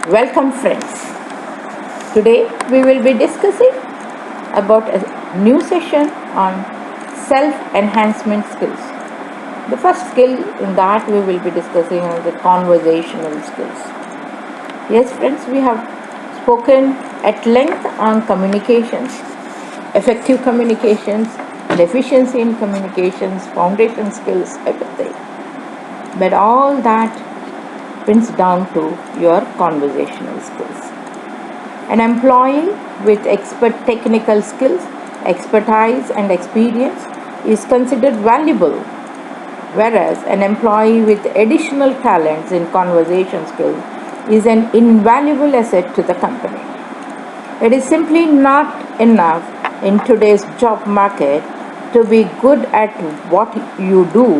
Welcome, friends. Today we will be discussing about a new session on self-enhancement skills. The first skill in that we will be discussing is the conversational skills. Yes, friends, we have spoken at length on communications, effective communications, efficiency in communications, foundation skills, everything. But all that pins down to your conversational skills. An employee with expert technical skills, expertise, and experience is considered valuable, whereas an employee with additional talents in conversation skills is an invaluable asset to the company. It is simply not enough in today's job market to be good at what you do.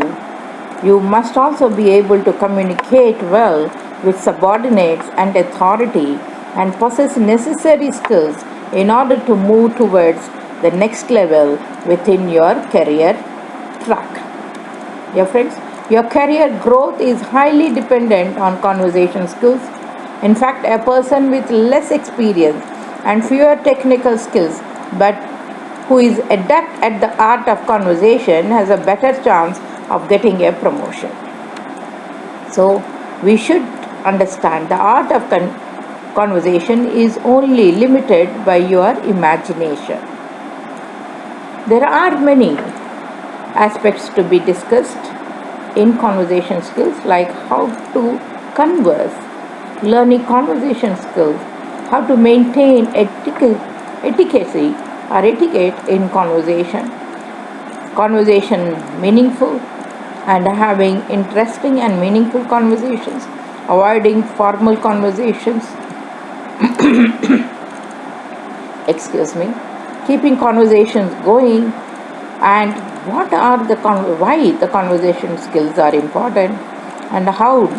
You must also be able to communicate well with subordinates and authority and possess necessary skills in order to move towards the next level within your career track. Dear friends, your career growth is highly dependent on conversation skills. In fact, a person with less experience and fewer technical skills but who is adept at the art of conversation has a better chance of getting a promotion. So, we should understand the art of conversation is only limited by your imagination. There are many aspects to be discussed in conversation skills, like how to converse, learning conversation skills, how to maintain etiquette in conversation meaningful, and having interesting and meaningful conversations, avoiding formal conversations, keeping conversations going, and why the conversation skills are important, and how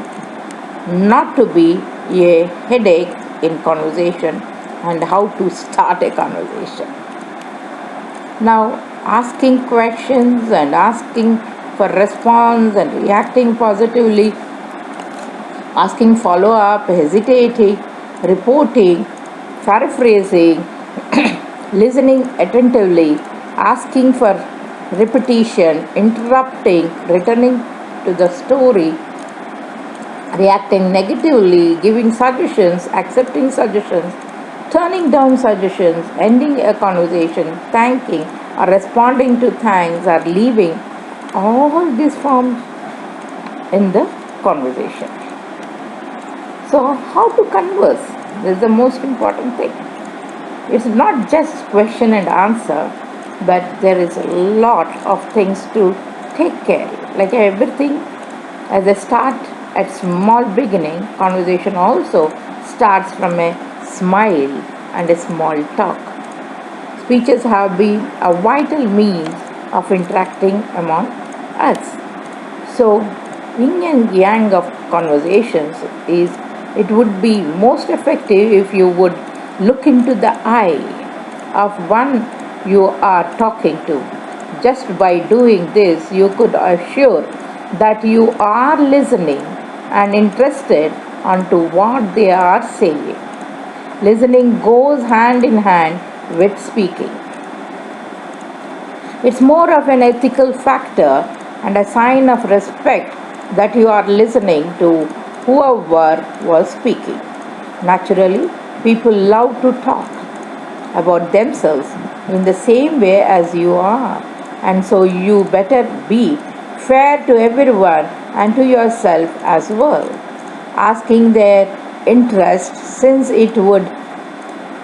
not to be a headache in conversation, and how to start a conversation. Now, asking questions and asking for response and reacting positively, asking follow-up, hesitating, reporting, paraphrasing, listening attentively, asking for repetition, interrupting, returning to the story, reacting negatively, giving suggestions, accepting suggestions, turning down suggestions, ending a conversation, thanking or responding to thanks or leaving, all these forms in the conversation. So, how to converse? This is the most important thing. It's not just question and answer, but there is a lot of things to take care. Like everything, as a start at small beginning, conversation also starts from a smile and a small talk. Speeches have been a vital means of interacting among us. So, yin and yang of conversations is it would be most effective if you would look into the eye of one you are talking to. Just by doing this, you could assure that you are listening and interested onto what they are saying. Listening goes hand in hand with speaking. It's more of an ethical factor and a sign of respect that you are listening to whoever was speaking. Naturally, people love to talk about themselves in the same way as you are, and so you better be fair to everyone and to yourself as well. Asking their interest, since it would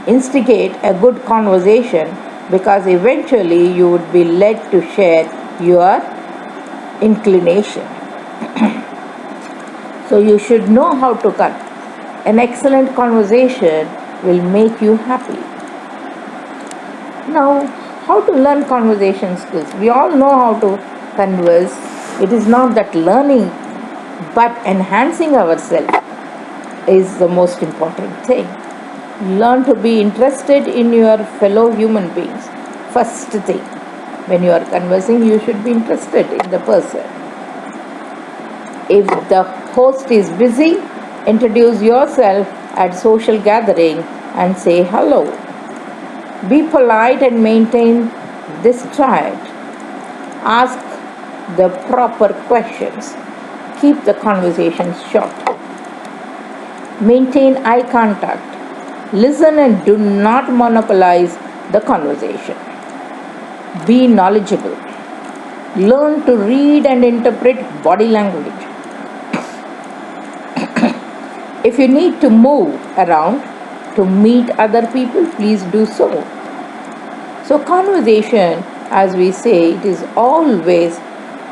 instigate a good conversation, because eventually you would be led to share your inclination. So you should know how to cut. An excellent conversation will make you happy. Now, how to learn conversation skills? We all know how to converse. It is not that learning, but enhancing ourselves is the most important thing. Learn to be interested in your fellow human beings. First thing, when you are conversing, you should be interested in the person. If the host is busy, introduce yourself at social gathering and say hello. Be polite and maintain this stride. Ask the proper questions. Keep the conversations short. Maintain eye contact. Listen and do not monopolize the conversation. Be knowledgeable. Learn to read and interpret body language. If you need to move around to meet other people, please do so. So, conversation, as we say, it is always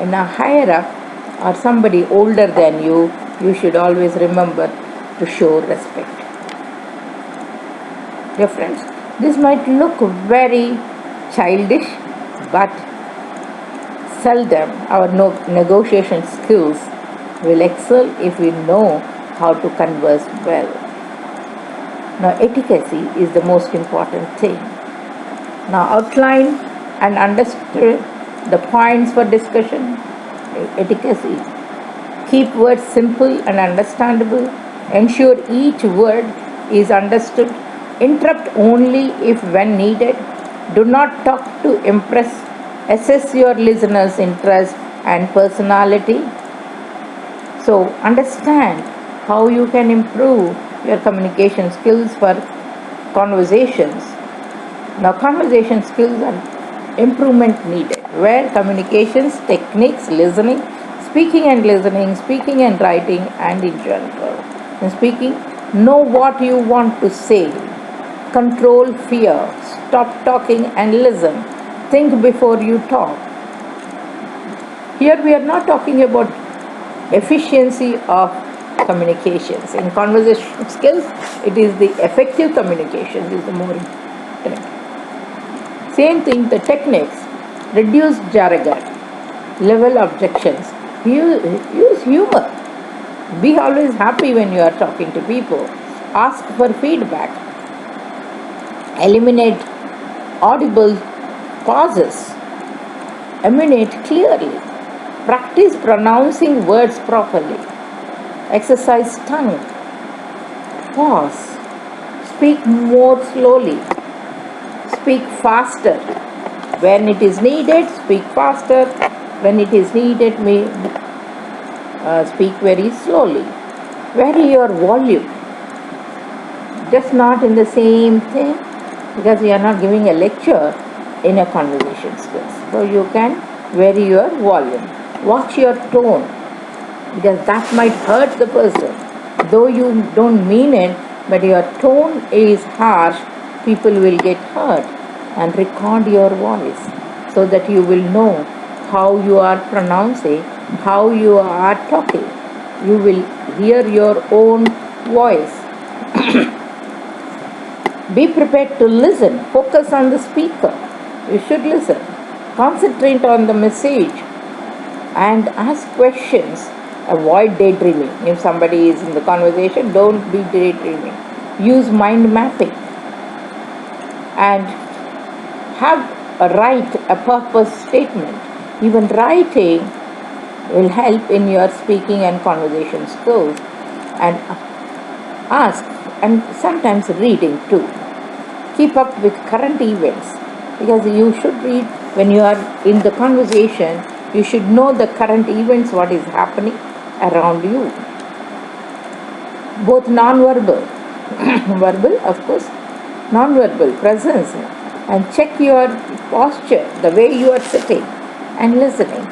in a higher up or somebody older than you, you should always remember to show respect. Dear friends, this might look very childish, but seldom our negotiation skills will excel if we know how to converse well. Now, etiquette is the most important thing. Now, outline and understand the points for discussion. Etiquette. Keep words simple and understandable. Ensure each word is understood. Interrupt only if when needed. Do not talk to impress. Assess your listeners' interest and personality. So, understand how you can improve your communication skills for conversations. Now, conversation skills are improvement needed, where communications, techniques, listening, speaking and writing, and in general. In speaking, know what you want to say. Control fear. Stop talking and listen. Think before you talk. Here we are not talking about efficiency of communications. In conversation skills, it is the effective communication is the more important. Same thing, the techniques. Reduce jargon. Level objections. Use humor. Be always happy when you are talking to people. Ask for feedback. Eliminate audible pauses. Emanate clearly. Practice pronouncing words properly. Exercise tongue. Pause. Speak more slowly. Speak faster. When it is needed, speak faster. When it is needed, speak very slowly. Vary your volume. Just not in the same thing, because you are not giving a lecture in a conversation skills. So you can vary your volume. Watch your tone, because that might hurt the person. Though you don't mean it, but your tone is harsh, people will get hurt. And record your voice so that you will know how you are pronouncing, how you are talking. You will hear your own voice. Be prepared to listen. Focus on the speaker. You should listen. Concentrate on the message and ask questions. Avoid daydreaming. If somebody is in the conversation, don't be daydreaming. Use mind mapping and write a purpose statement. Even writing will help in your speaking and conversation skills. And ask, and sometimes reading too. Keep up with current events, because you should read when you are in the conversation. You should know the current events, what is happening around you. Both non-verbal, verbal of course, non-verbal presence, and check your posture, the way you are sitting and listening.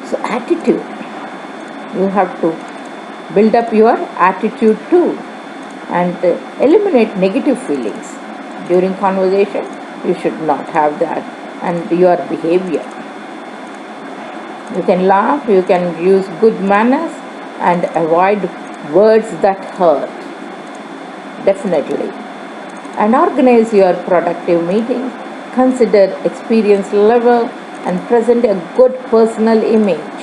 So attitude, you have to build up your attitude too, and eliminate negative feelings. During conversation, you should not have that, and your behavior. You can laugh, you can use good manners, and avoid words that hurt. Definitely. And organize your productive meetings. Consider experience level and present a good personal image.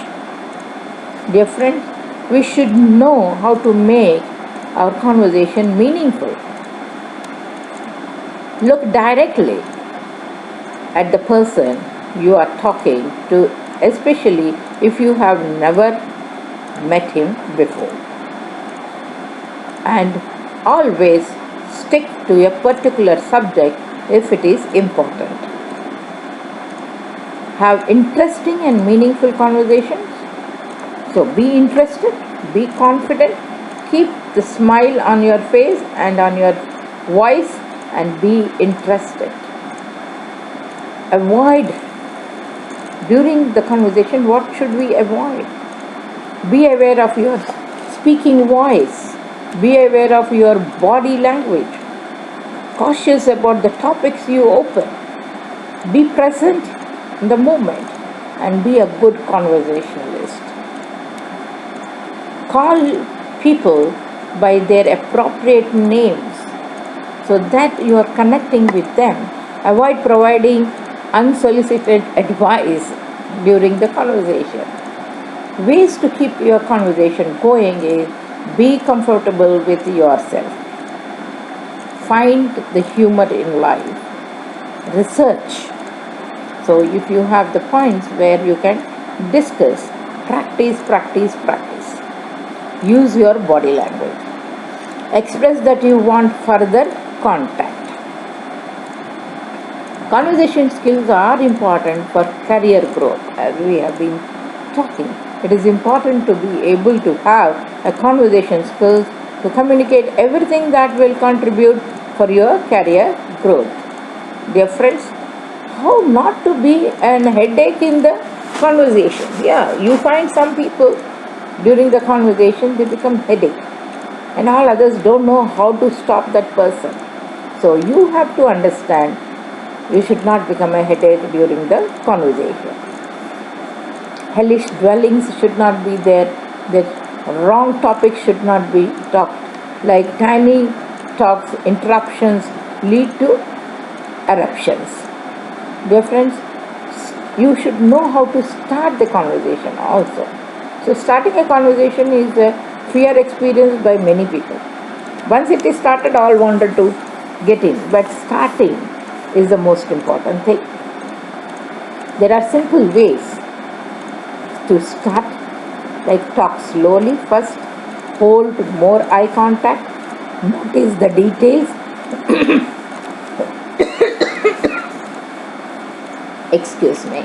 Dear friends, we should know how to make our conversation meaningful. Look directly at the person you are talking to, especially if you have never met him before. and always stick to a particular subject if it is important. Have interesting and meaningful conversations. So be interested, be confident, keep the smile on your face and on your voice, and be interested. Avoid during the conversation, what should we avoid? Be aware of your speaking voice, be aware of your body language, cautious about the topics you open, be present in the moment, and be a good conversationalist. Call people by their appropriate names so that you are connecting with them. Avoid providing unsolicited advice during the conversation. Ways to keep your conversation going is be comfortable with yourself. Find the humor in life. Research. So if you have the points where you can discuss, practice, practice, practice. Use your body language. Express that you want further contact. Conversation skills are important for career growth, as we have been talking. It is important to be able to have a conversation skills to communicate everything that will contribute for your career growth. Dear friends, how not to be an headache in the conversation? Yeah, you find some people during the conversation they become headache, and all others don't know how to stop that person. So you have to understand you should not become a headache during the conversation. Hellish dwellings should not be there. The wrong topics should not be talked. Like tiny talks, interruptions lead to eruptions. Dear friends, you should know how to start the conversation also. So starting a conversation is a fear experienced by many people. Once it is started, all wanted to get in, but starting is the most important thing. There are simple ways to start, like talk slowly first, hold more eye contact, notice the details, excuse me,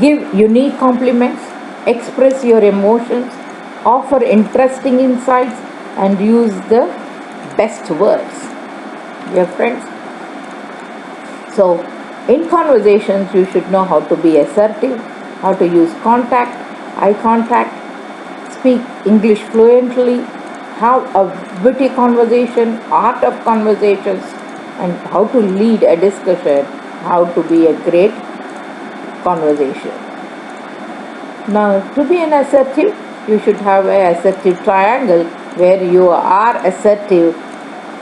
give unique compliments, express your emotions, offer interesting insights, and use the best words. Dear friends, so in conversations you should know how to be assertive, how to use contact, eye contact, speak English fluently, have a witty conversation, art of conversations, and how to lead a discussion, how to be a great conversation. Now, to be an assertive, you should have an assertive triangle where you are assertive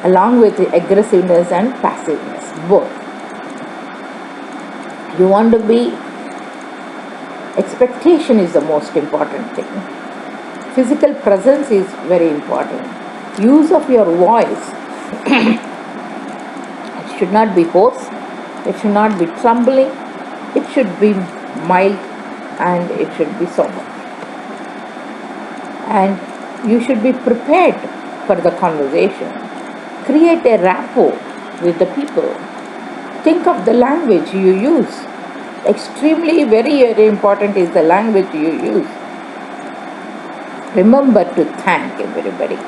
along with aggressiveness and passiveness, both. You want to be, expectation is the most important thing. Physical presence is very important. Use of your voice. It should not be hoarse, it should not be trembling, it should be mild, and it should be sober. And you should be prepared for the conversation. Create a rapport with the people. Think of the language you use. Extremely very important is the language you use. Remember to thank everybody.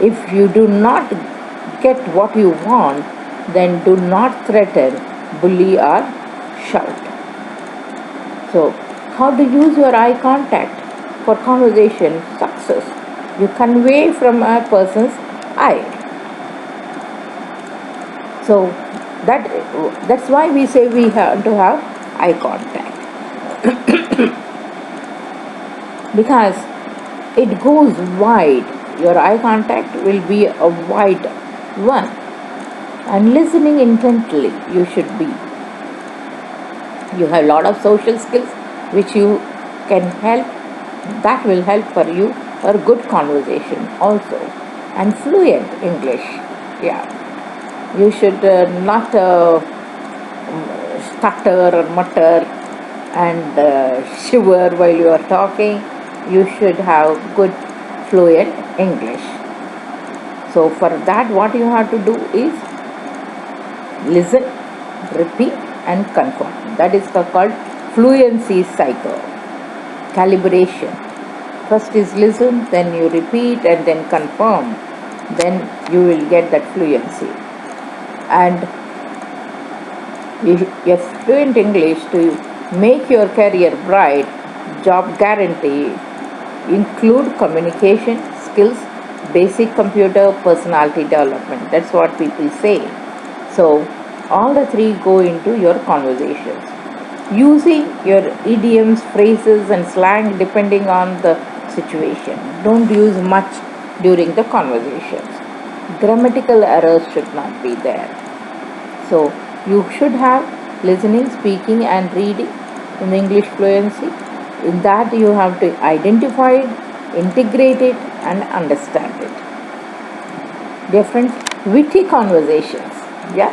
If you do not get what you want, then do not threaten, bully, or shout. So, how to use your eye contact for conversation success? You convey from a person's eye. So, that's why we say we have to have eye contact. Because it goes wide. Your eye contact will be a wide one. And listening intently, you should be. You have a lot of social skills which you can help. That will help for you for good conversation also. And fluent English. Yeah. You should not stutter or mutter and shiver while you are talking. You should have good fluent English. So for that, what you have to do is listen, repeat, and confirm. That is called fluency cycle. Calibration. First is listen, then you repeat, and then confirm. Then you will get that fluency. And yes, fluent English to make your career bright, job guarantee, include communication skills, basic computer personality development. That's what people say. So all the three go into your conversations. Using your idioms, phrases, and slang depending on the situation. Don't use much during the conversations. Grammatical errors should not be there. So you should have listening, speaking, and reading in English fluency. In that you have to identify it, integrate it, and understand it. Dear friends, witty conversations. Yeah,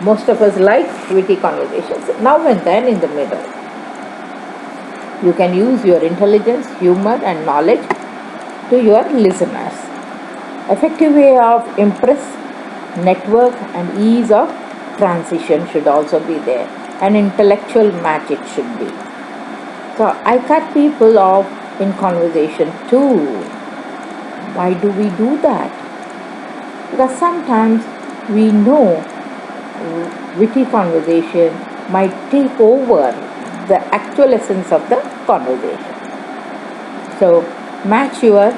most of us like witty conversations. Now and then in the middle, you can use your intelligence, humor, and knowledge to your listeners. Effective way of impress, network, and ease of transition should also be there. An intellectual match it should be. So I cut people off in conversation too. Why do we do that? Because sometimes we know witty conversation might take over the actual essence of the conversation. So match your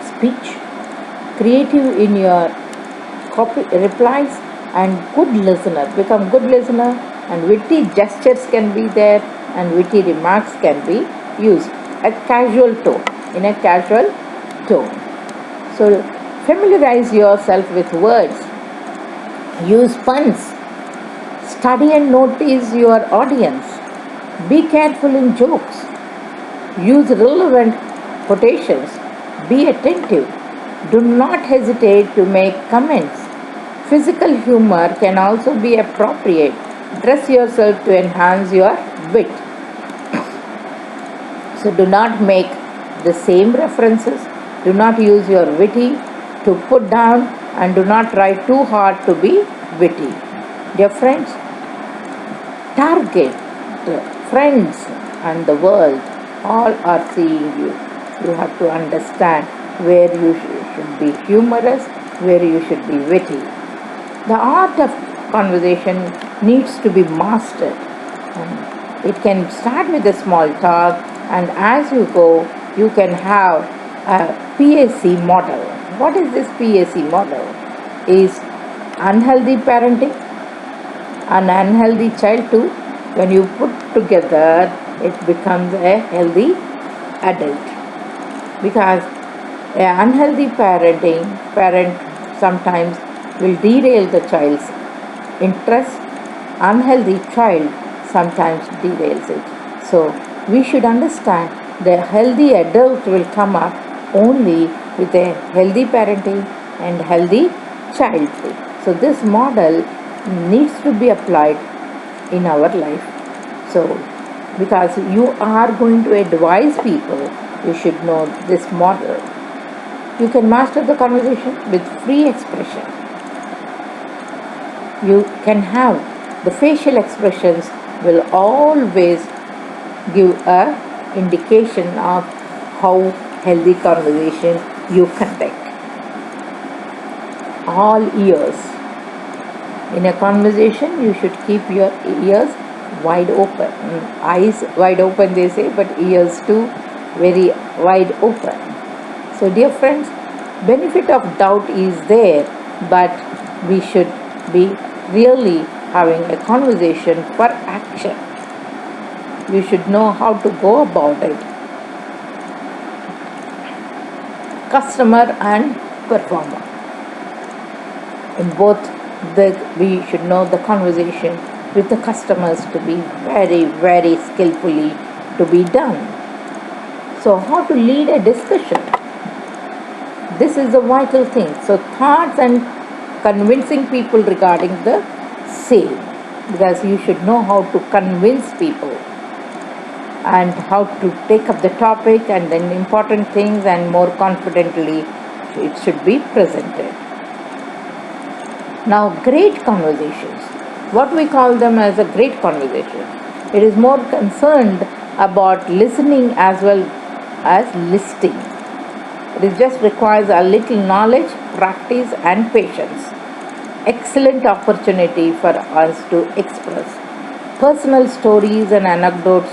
speech, creative in your copy replies, and good listener. Become good listener, and witty gestures can be there, and witty remarks can be used. A casual tone, in a casual tone. So familiarize yourself with words. Use puns. Study and notice your audience. Be careful in jokes. Use relevant quotations. Be attentive. Do not hesitate to make comments. Physical humor can also be appropriate. Dress yourself to enhance your wit. So do not make the same references. Do not use your witty to put down, and do not try too hard to be witty. Dear friends, target friends and the world all are seeing you. You have to understand where you should be humorous, where you should be witty. The art of conversation needs to be mastered. It can start with a small talk, and as you go, you can have a PAC model. What is this PAC model? Is unhealthy parenting, an unhealthy child too. When you put together, it becomes a healthy adult. Because an unhealthy parent sometimes will derail the child's interest. Unhealthy child sometimes derails it. So we should understand the healthy adult will come up only with a healthy parenting and healthy childhood. So this model needs to be applied in our life. So because you are going to advise people, you should know this model. You can master the conversation with free expression. You can have the facial expressions will always give a indication of how healthy conversation you conduct. All ears. In a conversation, you should keep your ears wide open. Eyes wide open, they say, but ears too very wide open. So, dear friends, benefit of doubt is there, but we should be really having a conversation for action. You should know how to go about it. Customer and performer. In both, we should know the conversation with the customers to be very, very skillfully to be done. So how to lead a discussion? This is a vital thing. So thoughts and convincing people regarding the sale, because you should know how to convince people. and how to take up the topic and then important things and more confidently it should be presented. Now, great conversations. What we call them as a great conversation. It is more concerned about listening as well as listening. It just requires a little knowledge, practice, and patience. Excellent opportunity for us to express. Personal stories and anecdotes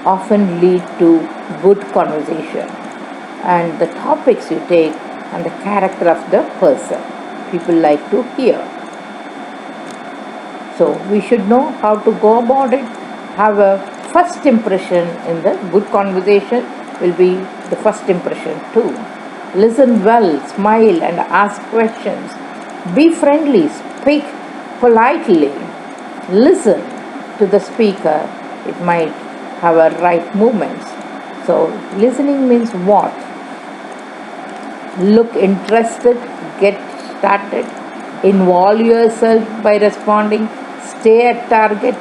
often lead to good conversation, and the topics you take and the character of the person people like to hear. So we should know how to go about it. Have a first impression in the good conversation will be the first impression too. Listen well, smile and ask questions. Be friendly, speak politely. Listen to the speaker. It might have a right movements. So listening means what? Look interested, get started, involve yourself by responding, stay at target,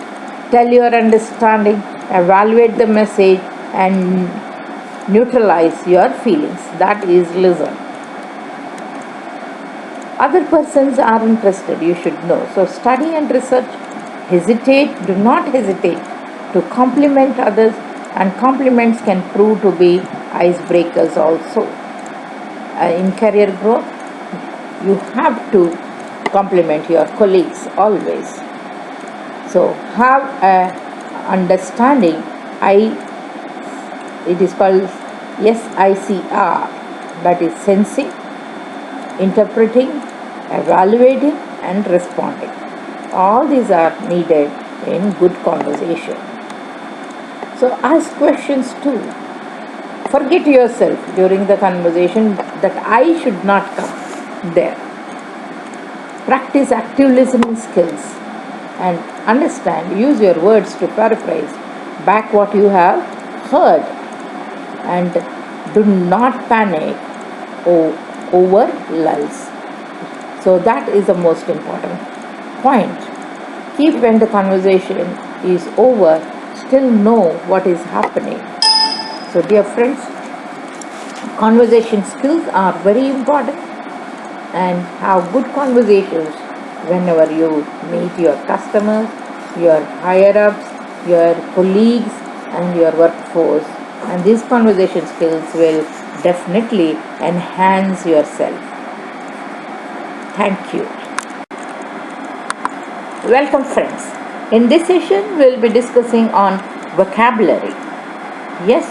tell your understanding, evaluate the message and neutralize your feelings. That is listen. Other persons are interested, you should know. So study and research. Do not hesitate to compliment others, and compliments can prove to be icebreakers also. In career growth, you have to compliment your colleagues always. So have a understanding. It is called SICR, that is sensing, interpreting, evaluating and responding. All these are needed in good conversation. So ask questions too. Forget yourself during the conversation that I should not come there. Practice active listening skills and understand, use your words to paraphrase back what you have heard, and do not panic over lulls. So that is the most important point. Keep when the conversation is over, still know what is happening. So dear friends, conversation skills are very important, and have good conversations whenever you meet your customers, your higher ups, your colleagues and your workforce, and these conversation skills will definitely enhance yourself. Thank you. Welcome friends. In this session we will be discussing on vocabulary. Yes,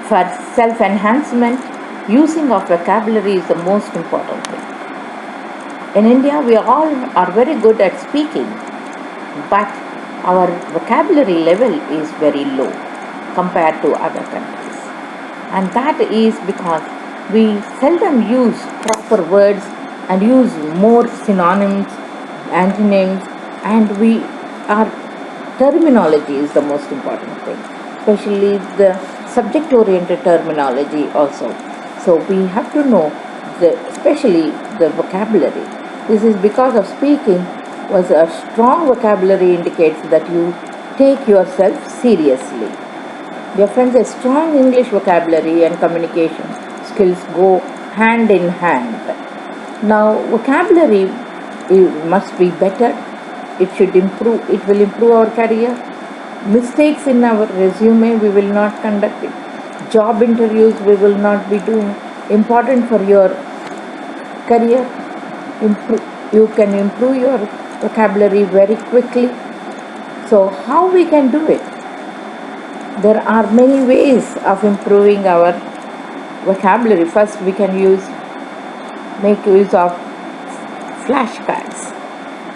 for self-enhancement, using of vocabulary is the most important thing. In India, we all are very good at speaking, but our vocabulary level is very low compared to other countries. And that is because we seldom use proper words and use more synonyms, antonyms, and our terminology is the most important thing, especially the subject-oriented terminology also. So we have to know especially the vocabulary. This is because of speaking was a strong vocabulary indicates that you take yourself seriously. Dear friends, a strong English vocabulary and communication skills go hand in hand. Now, vocabulary must be better. It should improve. It will improve our career. Mistakes in our resume we will not conduct it. Job interviews we will not be doing. Important for your career. You can improve your vocabulary very quickly. So how we can do it? There are many ways of improving our vocabulary. First, we can make use of flashcards.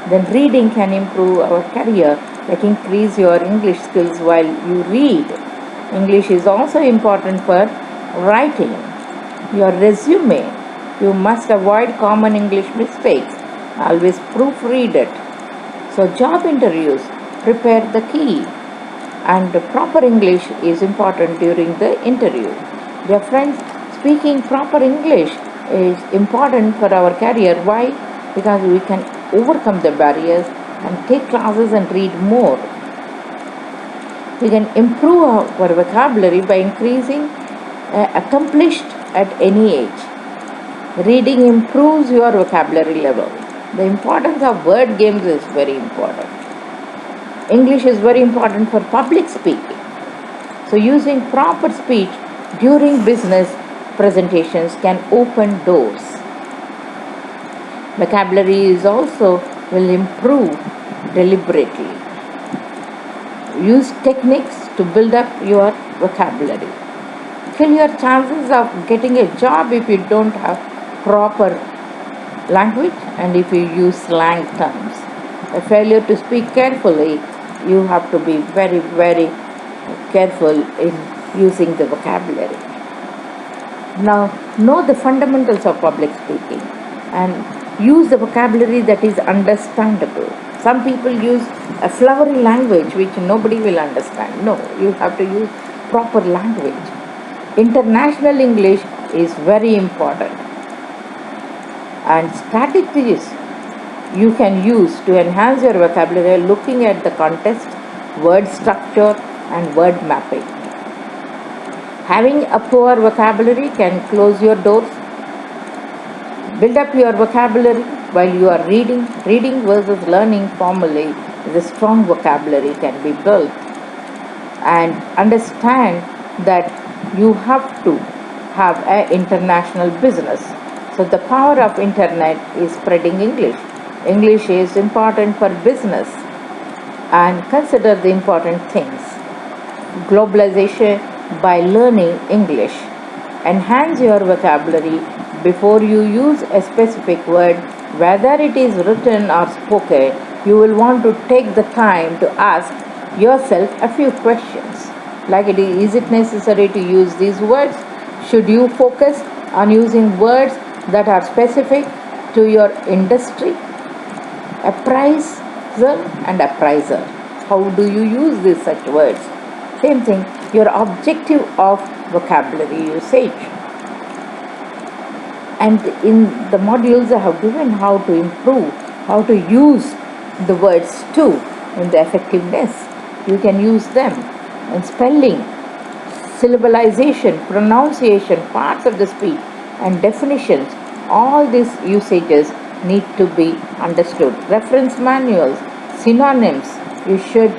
Then reading can improve our career, like increase your English skills while you read. English is also important for writing. Your resume, you must avoid common English mistakes. Always proofread it. So job interviews, prepare the key. And proper English is important during the interview. Dear friends, speaking proper English is important for our career. Why? Because we can overcome the barriers and take classes and read more. We can improve our vocabulary by increasing accomplished at any age. Reading improves your vocabulary level. The importance of word games is very important. English is very important for public speaking. So using proper speech during business presentations can open doors. Vocabulary is also will improve deliberately. Use techniques to build up your vocabulary. Kill your chances of getting a job if you don't have proper language and if you use slang terms. A failure to speak carefully, you have to be very, very careful in using the vocabulary. Now, know the fundamentals of public speaking and use the vocabulary that is understandable. Some people use a flowery language which nobody will understand. No, you have to use proper language. International English is very important. And strategies you can use to enhance your vocabulary looking at the context, word structure, and word mapping. Having a poor vocabulary can close your doors. Build up your vocabulary while you are reading. Reading versus learning formally is a strong vocabulary can be built. And understand that you have to have an international business. So the power of internet is spreading English. English is important for business and consider the important things. Globalization by learning English. Enhance your vocabulary before you use a specific word, whether it is written or spoken. You will want to take the time to ask yourself a few questions. Like is it necessary to use these words? Should you focus on using words that are specific to your industry? Appraiser and appraiser. How do you use these such words? Same thing, your objective of vocabulary usage. And in the modules I have given how to improve, how to use the words too in the effectiveness. You can use them in spelling, syllabalization, pronunciation, parts of the speech, and definitions. All these usages need to be understood. Reference manuals, synonyms. You should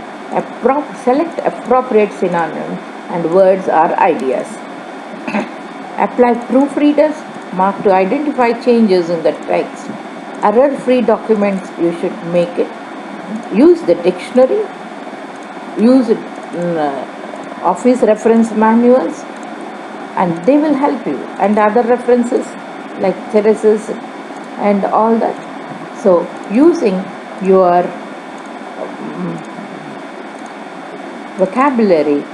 select appropriate synonyms and words or ideas. Apply proofreaders mark to identify changes in the text. Error-free documents, you should make it. Use the dictionary. Use office reference manuals and they will help you. And other references like Therese's and all that. So using your vocabulary,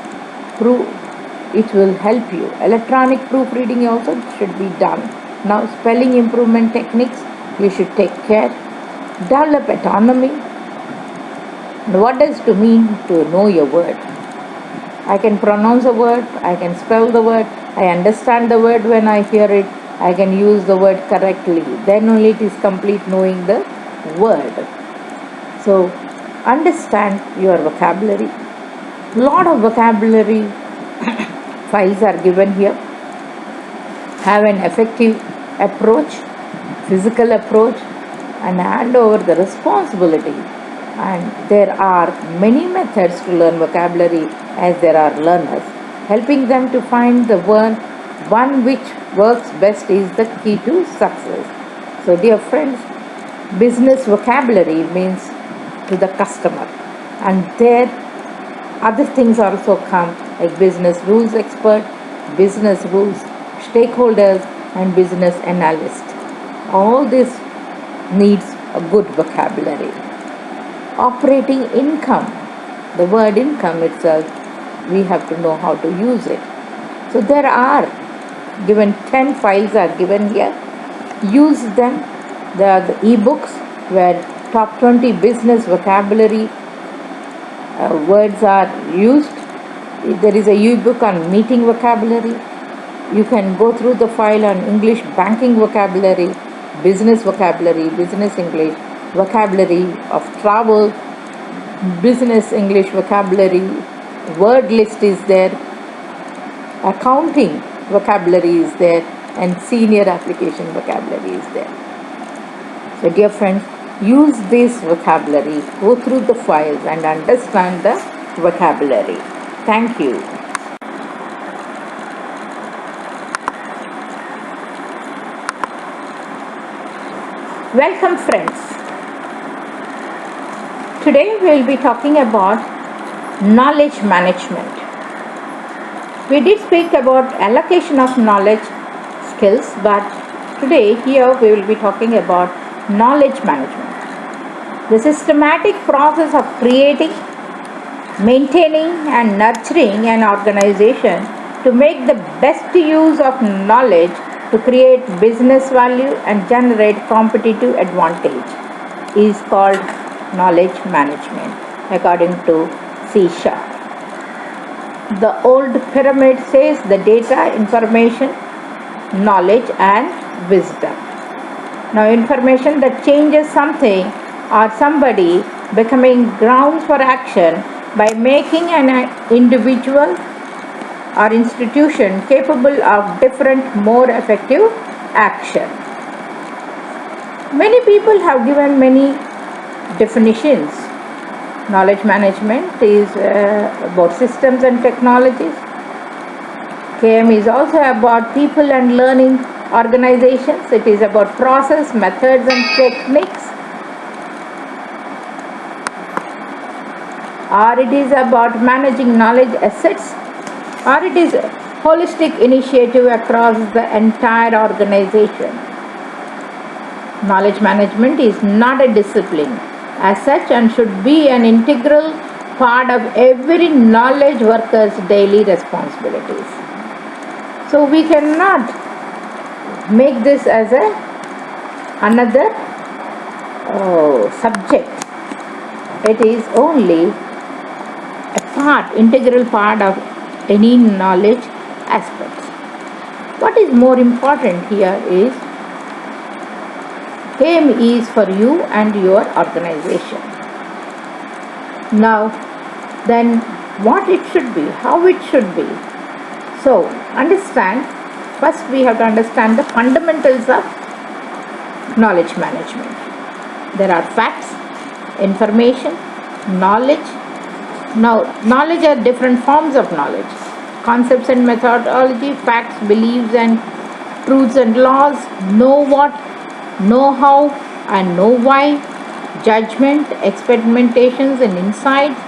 it will help you. Electronic proofreading also should be done. Now spelling improvement techniques, you should take care. Develop autonomy. What does it mean to know your word? I can pronounce a word, I can spell the word, I understand the word when I hear it, I can use the word correctly. Then only it is complete knowing the word. So understand your vocabulary. Lot of vocabulary files are given here. Have an effective approach, physical approach, and hand over the responsibility. And there are many methods to learn vocabulary as there are learners. Helping them to find the one which works best is the key to success. So dear friends, business vocabulary means to the customer. And there other things also come like business rules expert, business rules stakeholders, and business analyst. All this needs a good vocabulary. Operating income, the word income itself, we have to know how to use it. So there are given 10 files are given here. Use them. There are the e-books where top 20 business vocabulary words are used. There is a e-book on meeting vocabulary. You can go through the file on English banking vocabulary, business vocabulary, business English, vocabulary of travel, business English vocabulary, word list is there, accounting vocabulary is there, and senior application vocabulary is there. So dear friends, use this vocabulary, go through the files and understand the vocabulary. Thank you. Welcome friends. Today we will be talking about knowledge management. We did speak about allocation of knowledge skills, but today here we will be talking about knowledge management. The systematic process of creating, maintaining and nurturing an organization to make the best use of knowledge to create business value and generate competitive advantage is called knowledge management, according to C. Sharp. The old pyramid says the data, information, knowledge and wisdom. Now information that changes something or somebody becoming grounds for action by making an individual or institution capable of different, more effective action. Many people have given many definitions. Knowledge management is about systems and technologies. KM is also about people and learning organizations. It is about process, methods and techniques. Or it is about managing knowledge assets, or it is a holistic initiative across the entire organization. Knowledge management is not a discipline as such and should be an integral part of every knowledge worker's daily responsibilities. So we cannot make this as another subject. It is only a part, integral part of any knowledge aspect. What is more important here is KM is for you and your organization. Now, then what it should be, how it should be. So, first we have to understand the fundamentals of knowledge management. There are facts, information, knowledge. Now, knowledge are different forms of knowledge. Concepts and methodology, facts, beliefs and truths and laws, know what, know how and know why, judgment, experimentations and insights,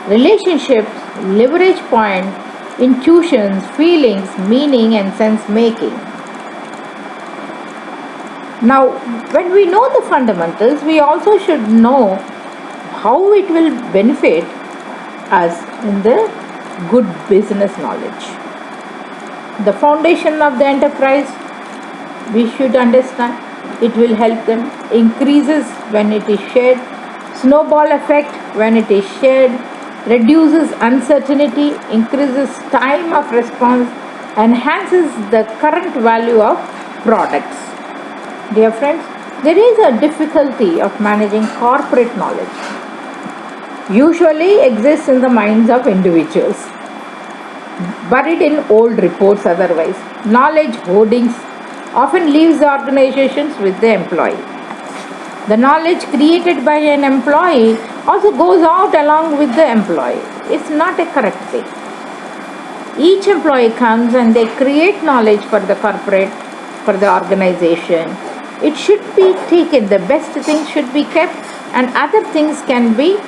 relationships, leverage point, intuitions, feelings, meaning and sense making. Now, when we know the fundamentals, we also should know how it will benefit us in the good business knowledge. The foundation of the enterprise, we should understand. It will help them, increases when it is shared, snowball effect when it is shared, reduces uncertainty, increases time of response, enhances the current value of products. Dear friends, there is a difficulty of managing corporate knowledge. Usually exists in the minds of individuals, buried in old reports otherwise. Knowledge hoardings often leaves the organizations with the employee. The knowledge created by an employee also goes out along with the employee. It's not a correct thing. Each employee comes and they create knowledge for the corporate, for the organization. It should be taken, the best things should be kept and other things can be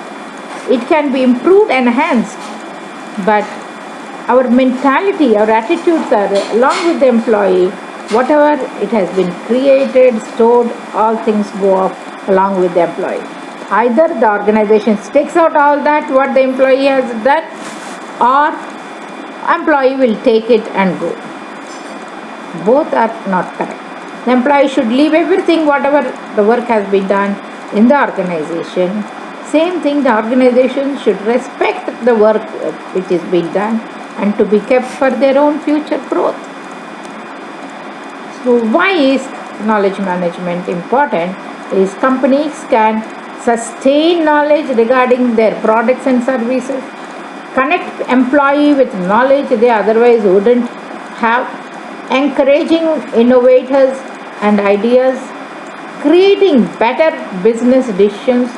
improved, enhanced. But our mentality, our attitudes are along with the employee. Whatever it has been created, stored, all things go up along with the employee. Either the organization takes out all that what the employee has done, or employee will take it and go. Both are not correct. The employee should leave everything, whatever the work has been done in the organization. Same thing, the organization should respect the work which is being done and to be kept for their own future growth. So why is knowledge management important? Is companies can sustain knowledge regarding their products and services. connect employee with knowledge they otherwise wouldn't have, encouraging innovators and ideas, creating better business decisions,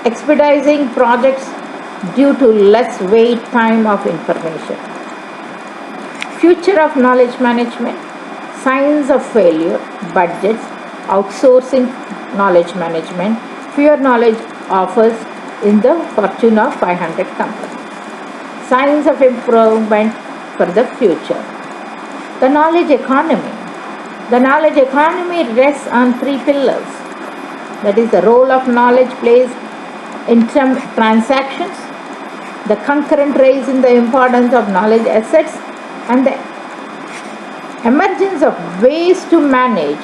expediting projects due to less wait time of information. Future of knowledge management, signs of failure, budgets, outsourcing knowledge management, fewer knowledge offers in the Fortune of 500 companies. Signs of improvement for the future. The knowledge economy. The knowledge economy rests on three pillars. That is, the role of knowledge plays in transactions, the concurrent rise in the importance of knowledge assets, and the emergence of ways to manage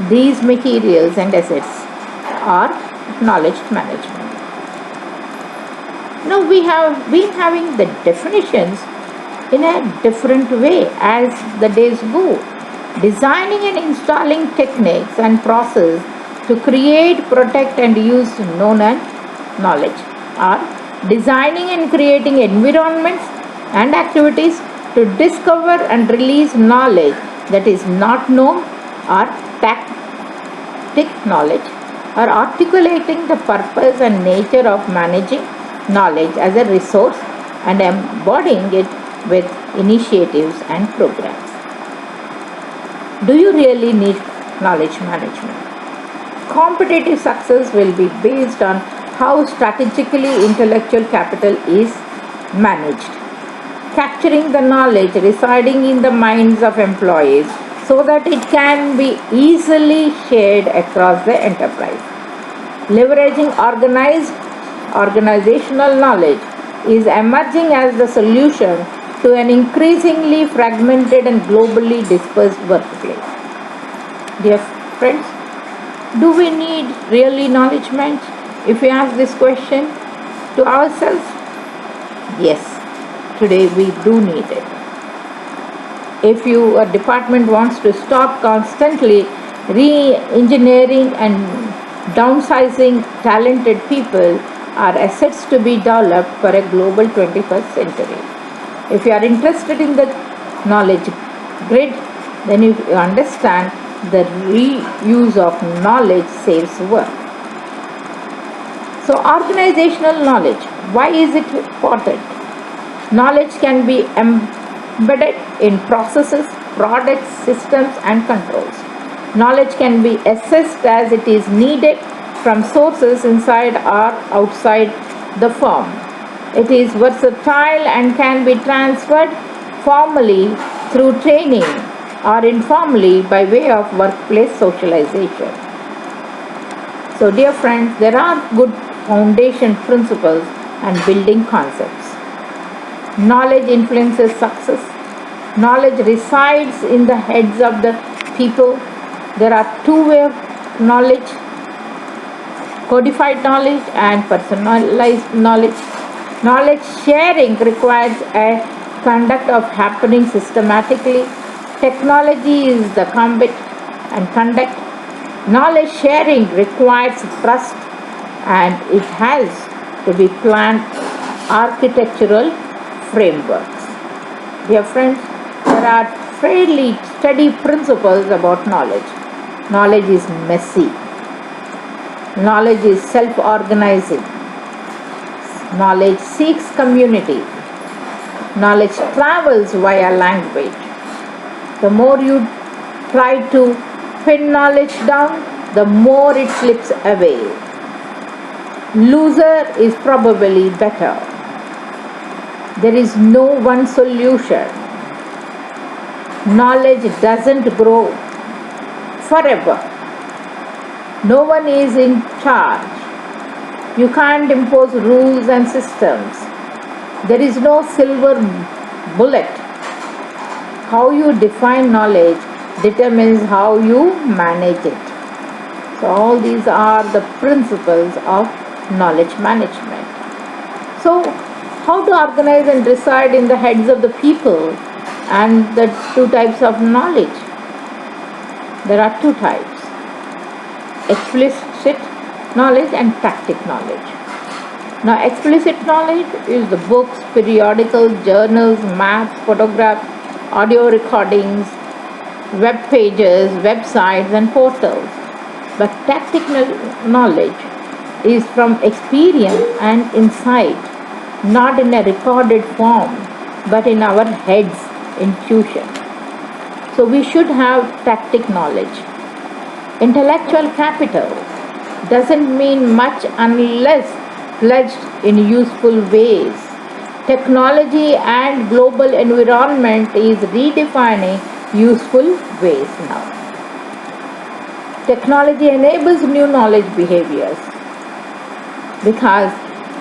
these materials and assets are knowledge management. Now we have been having the definitions in a different way as the days go. Designing and installing techniques and process to create, protect and use known and knowledge, or designing and creating environments and activities to discover and release knowledge that is not known, or tactic knowledge, or articulating the purpose and nature of managing knowledge as a resource and embodying it with initiatives and programs. Do you really need knowledge management? Competitive success will be based on how strategically intellectual capital is managed, capturing the knowledge residing in the minds of employees so that it can be easily shared across the enterprise. Leveraging organizational knowledge is emerging as the solution to an increasingly fragmented and globally dispersed workplace. Dear friends, do we need really knowledge management? If we ask this question to ourselves, yes, today we do need it. If your department wants to stop constantly re-engineering and downsizing talented people, are assets to be developed for a global 21st century. If you are interested in the knowledge grid, then you understand the reuse of knowledge saves work. So organizational knowledge, why is it important? Knowledge can be embedded in processes, products, systems and controls. Knowledge can be assessed as it is needed from sources inside or outside the firm. It is versatile and can be transferred formally through training or informally by way of workplace socialization. So dear friends, there are good foundation principles and building concepts. Knowledge influences success. Knowledge resides in the heads of the people. There are two ways of knowledge: codified knowledge and personalized knowledge. Knowledge sharing requires a conduct of happening systematically. Technology is the combat and conduct. Knowledge sharing requires trust and it has to be planned architectural frameworks. Dear friends, there are fairly steady principles about knowledge. Knowledge is messy. Knowledge is self-organizing. Knowledge seeks community. Knowledge travels via language. The more you try to pin knowledge down, the more it slips away. Loser is probably better. There is no one solution. Knowledge doesn't grow forever. No one is in charge. You can't impose rules and systems. There is no silver bullet. How you define knowledge determines how you manage it. So all these are the principles of knowledge management. So how to organize and reside in the heads of the people and the two types of knowledge? There are two types: explicit knowledge and tacit knowledge. Now, explicit knowledge is the books, periodicals, journals, maps, photographs, audio recordings, web pages, websites, and portals. But tactical knowledge is from experience and insight, not in a recorded form, but in our heads, intuition. So we should have tactic knowledge. Intellectual capital doesn't mean much unless pledged in useful ways. Technology and global environment is redefining useful ways now. Technology enables new knowledge behaviors because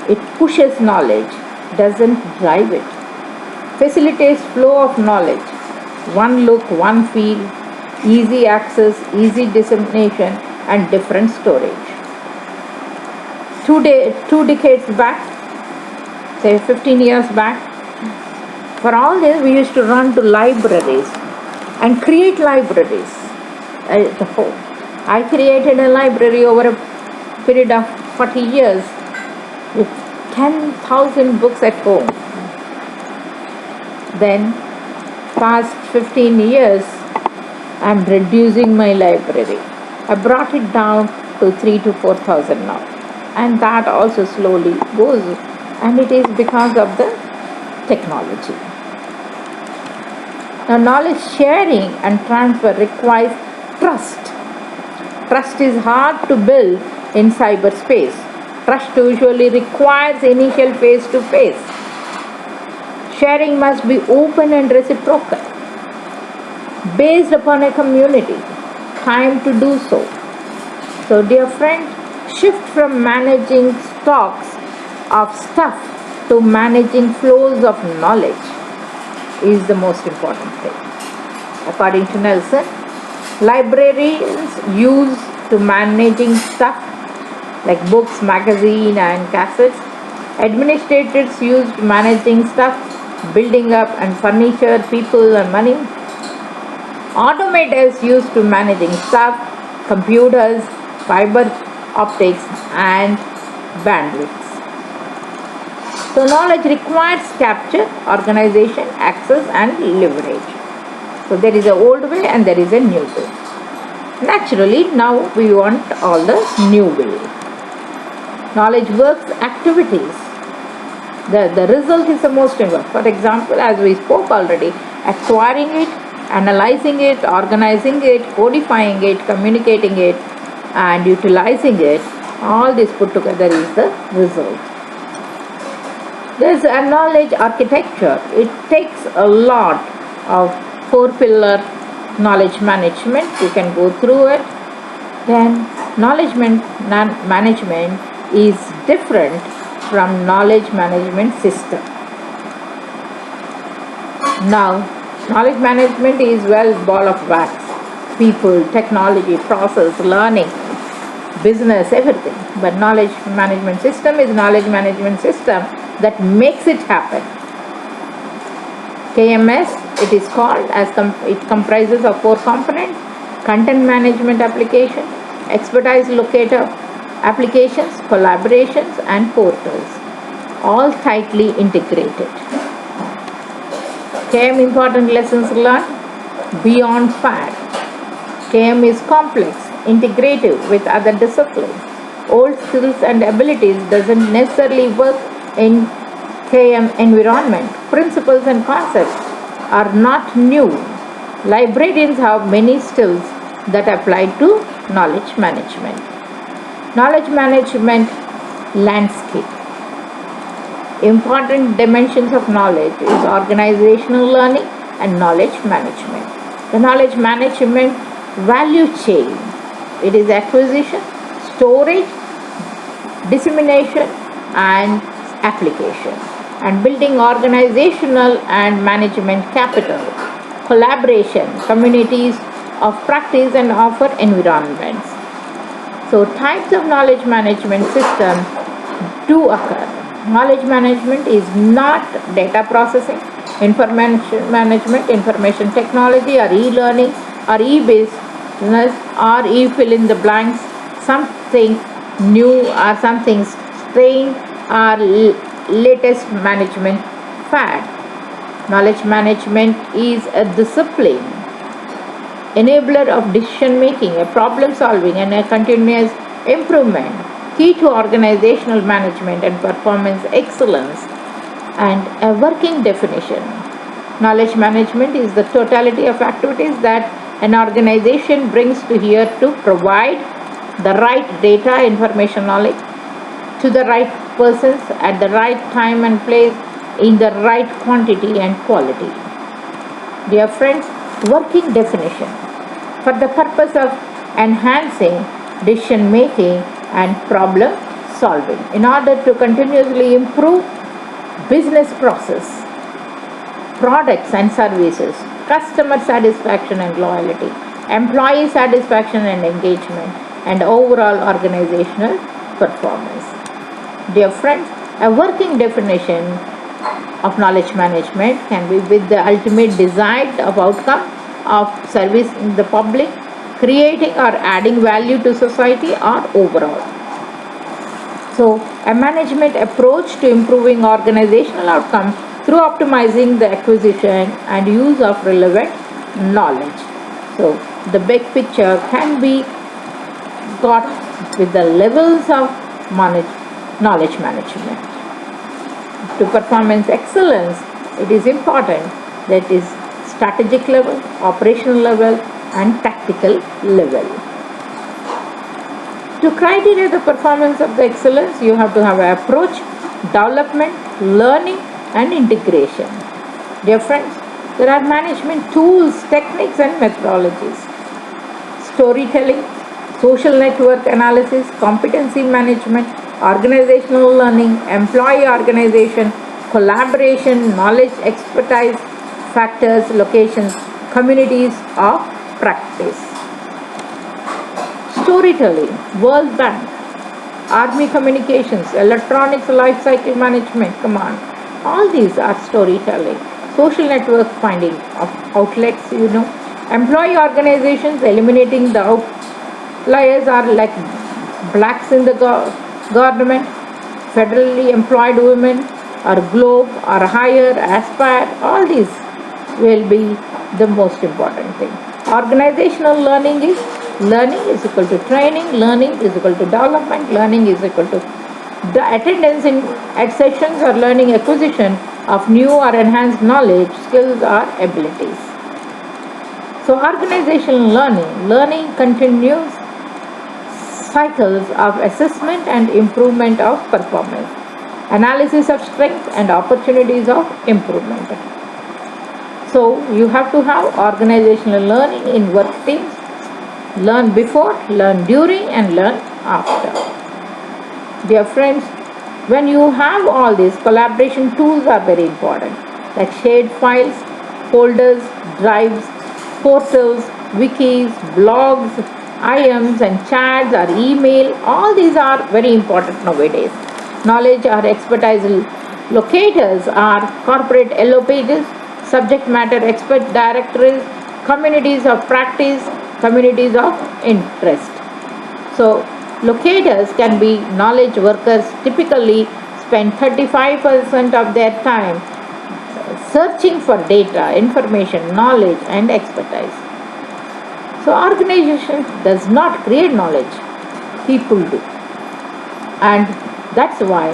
it pushes knowledge, doesn't drive it. Facilitates flow of knowledge, one look, one feel, easy access, easy dissemination, and different storage. Two decades back, say 15 years back, for all this we used to run to libraries and create libraries at home. I created a library over a period of 40 years with 10,000 books at home. Then, past 15 years, I'm reducing my library. I brought it down to 3,000 to 4,000 now. And that also slowly goes, and it is because of the technology. Now, knowledge sharing and transfer requires trust. Trust is hard to build in cyberspace. Trust usually requires initial face-to-face. Sharing must be open and reciprocal, based upon a community, time to do so. So, dear friend, shift from managing stocks of stuff to managing flows of knowledge is the most important thing. According to Nelson, librarians use to managing stuff like books, magazine, and cassettes. Administrators use to managing stuff, building up and furniture, people and money. Automators used to managing stuff, computers, fiber optics, and bandwidths. So knowledge requires capture, organization, access, and leverage. So there is an old way and there is a new way. Naturally, now we want all the new way. Knowledge works activities. The result is the most important. For example, as we spoke already, acquiring it, analyzing it, organizing it, codifying it, communicating it, and utilizing it, all this put together is the result. There's a knowledge architecture. It takes a lot of 4-pillar knowledge management. You can go through it. Then knowledge management is different from knowledge management system. Now, knowledge management is ball of wax. People, technology, process, learning, business, everything. But knowledge management system is knowledge management system that makes it happen. KMS, it is called, it comprises of 4 components: content management application, expertise locator applications, collaborations, and portals, all tightly integrated. KM important lessons learned beyond FAD. KM is complex, integrative with other disciplines. Old skills and abilities doesn't necessarily work in KM environment. Principles and concepts are not new. Librarians have many skills that apply to knowledge management. Knowledge management landscape. Important dimensions of knowledge is organizational learning and knowledge management. The knowledge management value chain. It is acquisition, storage, dissemination, and application. And building organizational and management capital. Collaboration, communities of practice and offer environments. So types of knowledge management systems do occur. Knowledge management is not data processing, information management, information technology, or e-learning, or e-business, or e-fill in the blanks, something new or something strange our latest management fad. Knowledge management is a discipline, enabler of decision making, a problem solving, and a continuous improvement, key to organizational management and performance excellence, and a working definition. Knowledge management is the totality of activities that an organization brings to here to provide the right data, information, knowledge to the right persons at the right time and place in the right quantity and quality. Dear friends, working definition for the purpose of enhancing decision making and problem solving in order to continuously improve business process, products and services, customer satisfaction and loyalty, employee satisfaction and engagement, and overall organizational performance. Dear friends, a working definition of knowledge management can be with the ultimate desired of outcome of servicing the public, creating or adding value to society or overall. So, a management approach to improving organizational outcomes through optimizing the acquisition and use of relevant knowledge. So, the big picture can be got with the levels of knowledge management. To performance excellence, it is important that is strategic level, operational level, and tactical level. To criteria the performance of the excellence, you have to have an approach, development, learning, and integration. Dear friends, there are management tools, techniques, and methodologies. Storytelling, social network analysis, competency management, organizational learning, employee organization, collaboration, knowledge, expertise, factors, locations, communities of practice. Storytelling, World Bank, Army Communications, Electronics Lifecycle Management Command, all these are storytelling. Social network finding of outlets, employee organizations, eliminating the outliers are like blacks in the government, federally employed women, or globe, or higher, aspire, all these will be the most important thing. Organizational learning is equal to training, learning is equal to development, learning is equal to the attendance at sessions or learning acquisition of new or enhanced knowledge, skills or abilities. So organizational learning continues cycles of assessment and improvement of performance, analysis of strengths and opportunities of improvement. So you have to have organizational learning in work teams, learn before, learn during, and learn after. Dear friends, when you have all these, collaboration tools are very important, like shared files, folders, drives, portals, wikis, blogs, IMs and chats or email, all these are very important nowadays. Knowledge or expertise locators are corporate yellow pages, subject matter expert directories, communities of practice, communities of interest. So locators can be knowledge workers, typically spend 35% of their time searching for data, information, knowledge and expertise. So organization does not create knowledge, people do. And that's why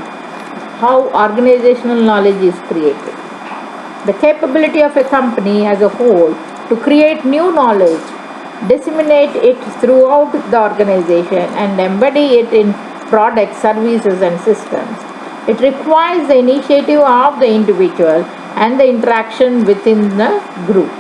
how organizational knowledge is created. The capability of a company as a whole to create new knowledge, disseminate it throughout the organization and embody it in products, services and systems. It requires the initiative of the individual and the interaction within the group.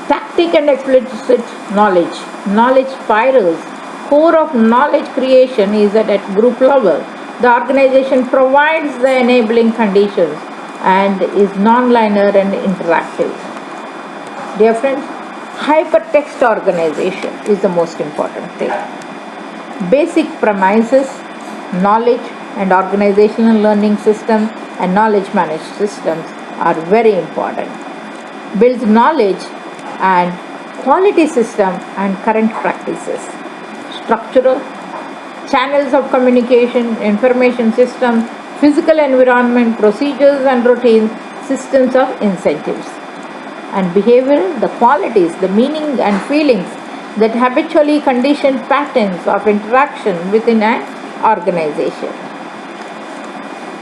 Tactic and explicit knowledge spirals. Core of knowledge creation is that at group level, the organization provides the enabling conditions and is non-linear and interactive. Dear friends, hypertext organization is the most important thing. Basic premises, knowledge and organizational learning systems and knowledge management systems are very important. Builds knowledge and quality system and current practices. Structural channels of communication, information systems, physical environment, procedures and routines, systems of incentives. And behavioral, the qualities, the meaning and feelings that habitually condition patterns of interaction within an organization.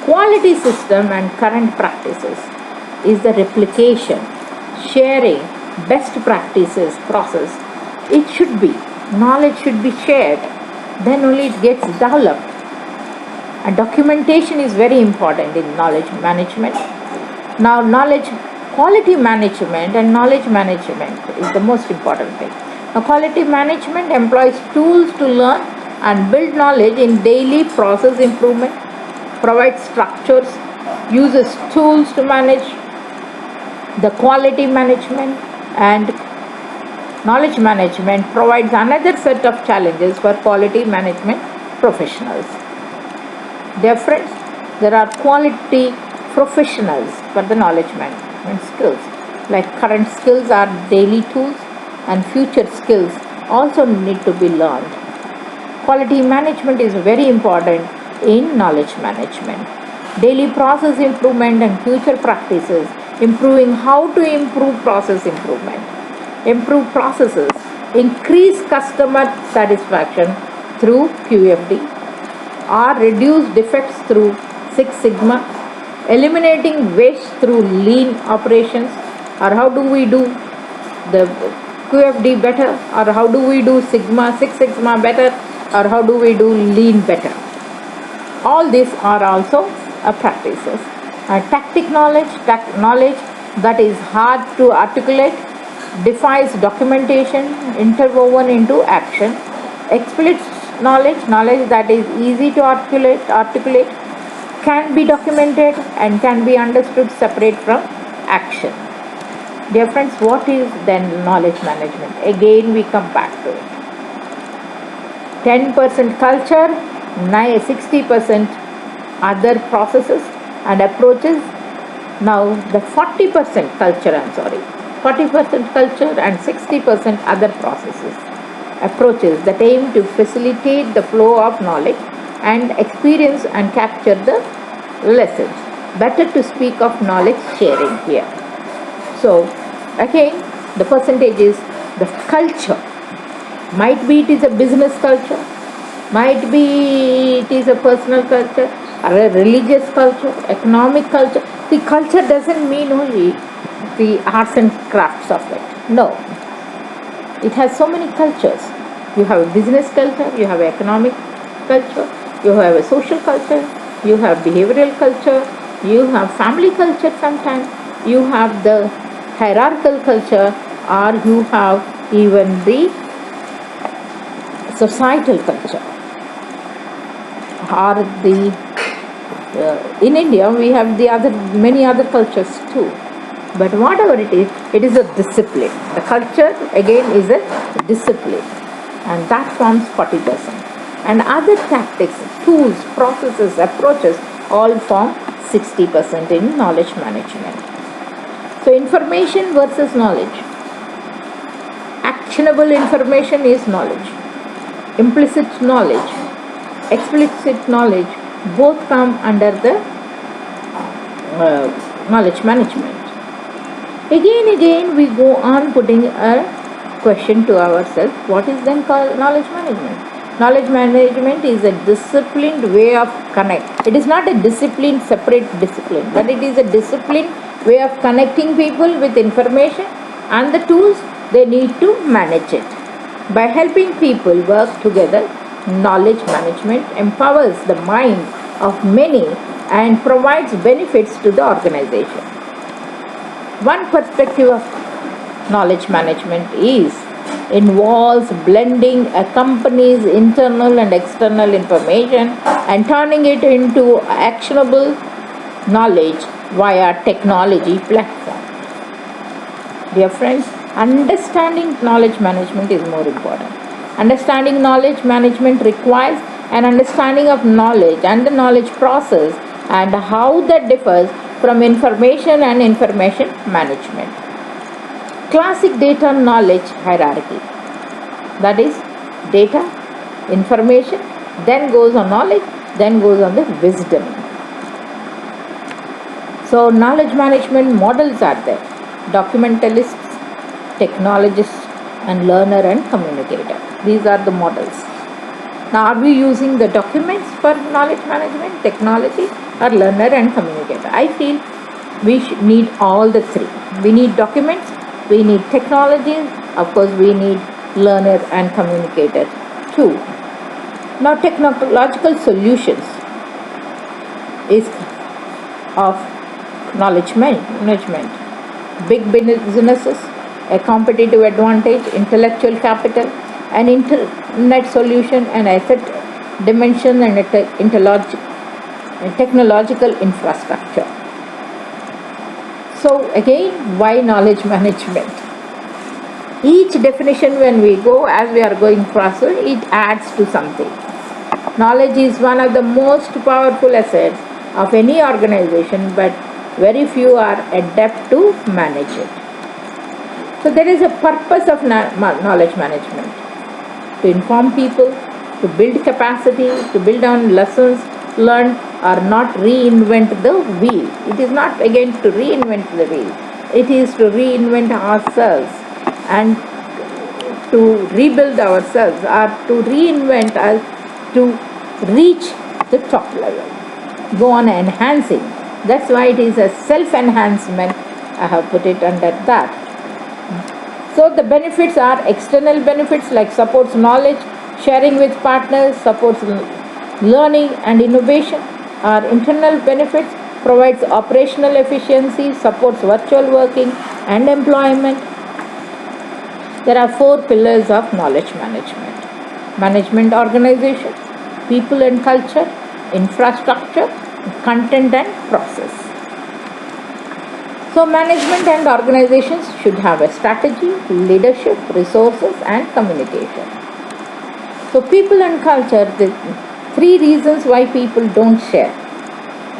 Quality system and current practices is the replication, sharing, best practices process. It should be, knowledge should be shared, then only it gets developed. And documentation is very important in knowledge management. Now, knowledge quality management and knowledge management is the most important thing. Now, quality management employs tools to learn and build knowledge in daily process improvement, provides structures, uses tools to manage the quality management, and knowledge management provides another set of challenges for quality management professionals. Dear friends, there are quality professionals for the knowledge management skills. Like current skills are daily tools and future skills also need to be learned. Quality management is very important in knowledge management. Daily process improvement and future practices, improving how to improve process improvement. Improve processes, increase customer satisfaction through QFD, or reduce defects through Six Sigma, eliminating waste through lean operations, or how do we do the QFD better, or how do we do Six Sigma better, or how do we do lean better. All these are also practices. Tactic knowledge that is hard to articulate, defies documentation, interwoven into action. Explicit knowledge that is easy to articulate, can be documented and can be understood separate from action. Dear friends, what is then knowledge management? Again we come back to it. 10% culture, 60% other processes and approaches. Now the 40% culture, 40% culture and 60% other processes, approaches that aim to facilitate the flow of knowledge and experience and capture the lessons. Better to speak of knowledge sharing here. So again, the percentage is the culture. Might be it is a business culture, might be it is a personal culture, or a religious culture, economic culture. The culture doesn't mean only the arts and crafts of it. No. It has so many cultures. You have a business culture, you have an economic culture, you have a social culture, you have behavioral culture, you have family culture sometimes, you have the hierarchical culture, or you have even the societal culture, or the in India we have the many other cultures too. But whatever it is a discipline. The culture again is a discipline, and that forms 40%. And other tactics, tools, processes, approaches all form 60% in knowledge management. So information versus knowledge. Actionable information is knowledge. Implicit knowledge, explicit knowledge, both come under the knowledge management. Again we go on putting a question to ourselves, what is then called knowledge management? Knowledge management is a disciplined way of connect. It is not a discipline, separate discipline, but it is a disciplined way of connecting people with information and the tools they need to manage it. By helping people work together, knowledge management empowers the mind of many and provides benefits to the organization. One perspective of knowledge management involves blending a company's internal and external information and turning it into actionable knowledge via technology platform. Dear friends, understanding knowledge management is more important. Understanding knowledge management requires an understanding of knowledge and the knowledge process and how that differs from information and information management. Classic data knowledge hierarchy, that is data, information then goes on knowledge, then goes on the wisdom. So knowledge management models are there: documentalists, technologists, and learner and communicator. These are the models. Now, are we using the documents for knowledge management, technology, or learner and communicator? I feel we need all the three. We need documents, we need technology, of course we need learner and communicator too. Now, technological solutions is of knowledge management. Big businesses, a competitive advantage, intellectual capital, an internet solution, and asset dimension, and a technological infrastructure. So again, why knowledge management? Each definition, when we go, as we are going process, it adds to something. Knowledge is one of the most powerful assets of any organization, but very few are adept to manage it. So there is a purpose of knowledge management: to inform people, to build capacity, to build on lessons learned, or not reinvent the wheel. It is not again to reinvent the wheel. It is to reinvent ourselves and to rebuild ourselves, or to reinvent us to reach the top level. Go on enhancing. That's why it is a self-enhancement. I have put it under that. So the benefits are external benefits, like supports knowledge sharing with partners, supports learning and innovation. Our internal benefits provides operational efficiency, supports virtual working and employment. There are 4 pillars of knowledge management: management organization, people and culture, infrastructure, content and process. So management and organizations should have a strategy, leadership, resources, and communication. So people and culture, the 3 reasons why people don't share.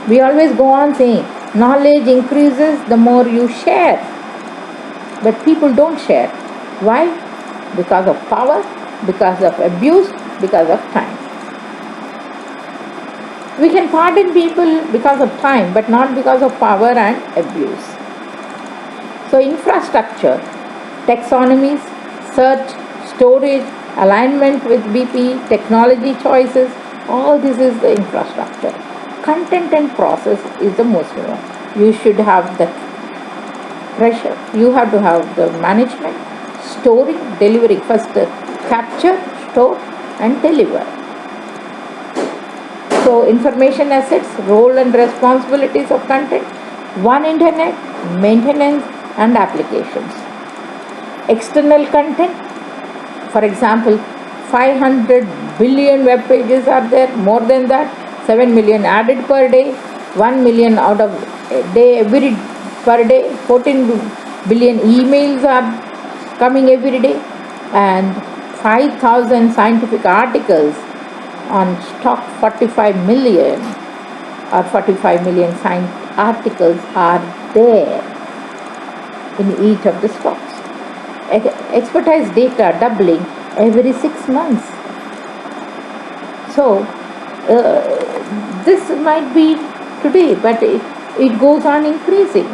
We always go on saying knowledge increases the more you share, but people don't share. Why? Because of power, because of abuse, because of time. We can pardon people because of time, but not because of power and abuse. So infrastructure, taxonomies, search, storage, alignment with BP, technology choices, all this is the infrastructure. Content and process is the most important. You should have the pressure, you have to have the management, storing, delivering. First capture, store and deliver. So information assets, role and responsibilities of content, one internet, maintenance and applications. External content, for example, 500 billion web pages are there, more than that, 7 million added per day, 1 million out of a day every per day, 14 billion emails are coming every day, and 5,000 scientific articles on stock. 45 million or 45 million science articles are there in each of the stocks. Expertise data doubling every 6 months. So this might be today, but it goes on increasing.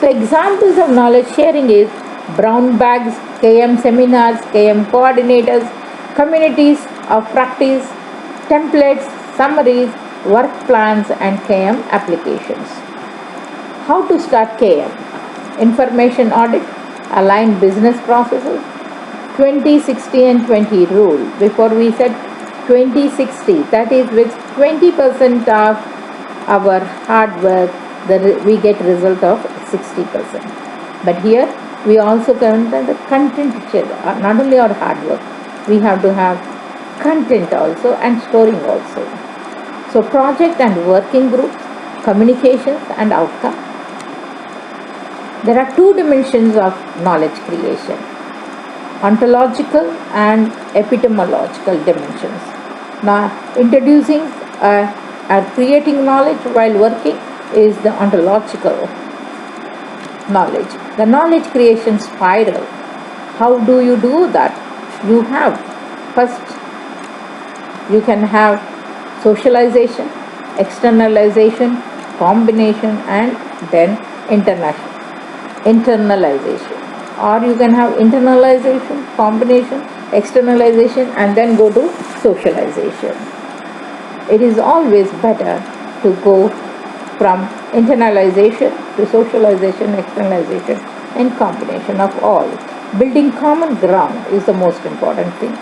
So examples of knowledge sharing is brown bags, KM seminars, KM coordinators, communities of practice, templates, summaries, work plans, and KM applications. How to start KM? Information audit, align business processes, 20-60 and 20 rule. Before we said 20-60, that is with 20% of our hard work, we get result of 60%. But here we also consider the content, not only our hard work, we have to have content also and storing also. So project and working groups, communications and outcome. There are 2 dimensions of knowledge creation: ontological and epistemological dimensions. Now, introducing or creating knowledge while working is the ontological knowledge. The knowledge creation spiral. How do you do that? You have first You can have socialization, externalization, combination, and then internalization. Or you can have internalization, combination, externalization, and then go to socialization. It is always better to go from internalization to socialization, externalization, and combination of all. Building common ground is the most important thing.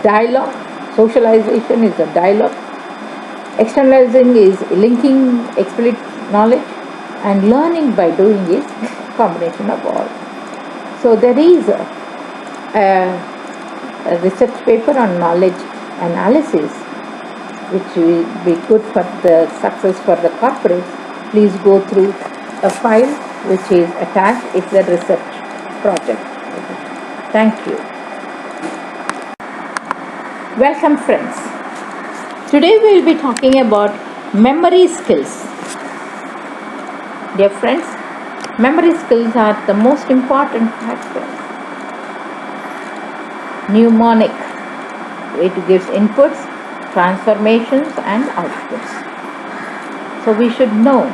Dialogue, socialization is a dialogue. Externalizing is linking explicit knowledge, and learning by doing is combination of all. So there is a research paper on knowledge analysis which will be good for the success for the corporates. Please go through a file which is attached. It's a research project. Thank you. Welcome friends. Today we will be talking about memory skills. Dear friends, memory skills are the most important factor. Mnemonic. It gives inputs, transformations and outputs. So we should know.